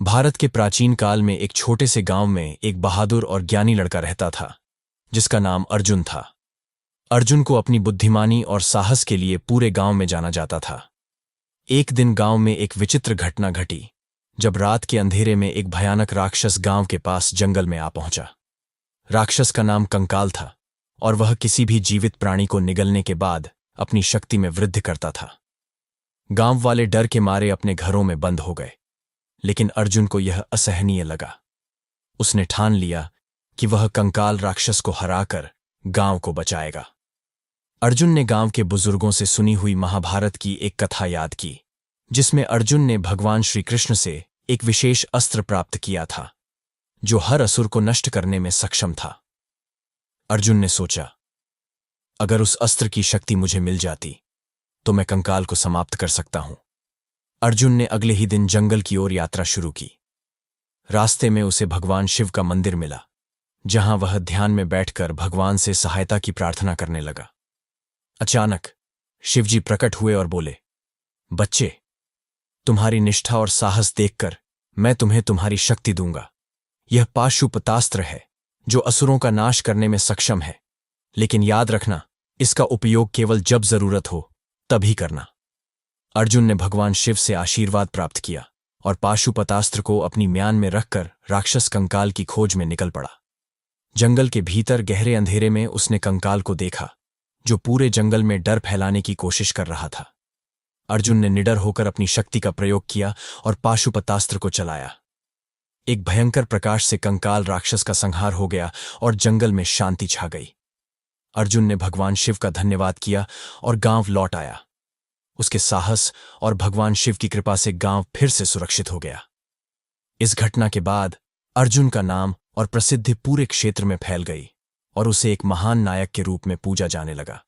भारत के प्राचीन काल में एक छोटे से गांव में एक बहादुर और ज्ञानी लड़का रहता था जिसका नाम अर्जुन था। अर्जुन को अपनी बुद्धिमानी और साहस के लिए पूरे गांव में जाना जाता था। एक दिन गांव में एक विचित्र घटना घटी जब रात के अंधेरे में एक भयानक राक्षस गांव के पास जंगल में आ पहुंचा। राक्षस का नाम कंकाल था और वह किसी भी जीवित प्राणी को निगलने के बाद अपनी शक्ति में वृद्धि करता था। गांव वाले डर के मारे अपने घरों में बंद हो गए, लेकिन अर्जुन को यह असहनीय लगा। उसने ठान लिया कि वह कंकाल राक्षस को हराकर गांव को बचाएगा। अर्जुन ने गांव के बुजुर्गों से सुनी हुई महाभारत की एक कथा याद की, जिसमें अर्जुन ने भगवान श्री कृष्ण से एक विशेष अस्त्र प्राप्त किया था जो हर असुर को नष्ट करने में सक्षम था। अर्जुन ने सोचा, अगर उस अस्त्र की शक्ति मुझे मिल जाती तो मैं कंकाल को समाप्त कर सकता हूं। अर्जुन ने अगले ही दिन जंगल की ओर यात्रा शुरू की। रास्ते में उसे भगवान शिव का मंदिर मिला, जहां वह ध्यान में बैठकर भगवान से सहायता की प्रार्थना करने लगा। अचानक शिवजी प्रकट हुए और बोले, बच्चे, तुम्हारी निष्ठा और साहस देखकर मैं तुम्हें तुम्हारी शक्ति दूंगा। यह पाशुपतास्त्र है जो असुरों का नाश करने में सक्षम है, लेकिन याद रखना, इसका उपयोग केवल जब जरूरत हो तभी करना। अर्जुन ने भगवान शिव से आशीर्वाद प्राप्त किया और पाशुपतास्त्र को अपनी म्यान में रखकर राक्षस कंकाल की खोज में निकल पड़ा। जंगल के भीतर गहरे अंधेरे में उसने कंकाल को देखा, जो पूरे जंगल में डर फैलाने की कोशिश कर रहा था। अर्जुन ने निडर होकर अपनी शक्ति का प्रयोग किया और पाशुपतास्त्र को चलाया। एक भयंकर प्रकाश से कंकाल राक्षस का संहार हो गया और जंगल में शांति छा गई। अर्जुन ने भगवान शिव का धन्यवाद किया और गांव लौट आया। उसके साहस और भगवान शिव की कृपा से गांव फिर से सुरक्षित हो गया। इस घटना के बाद अर्जुन का नाम और प्रसिद्धि पूरे क्षेत्र में फैल गई और उसे एक महान नायक के रूप में पूजा जाने लगा।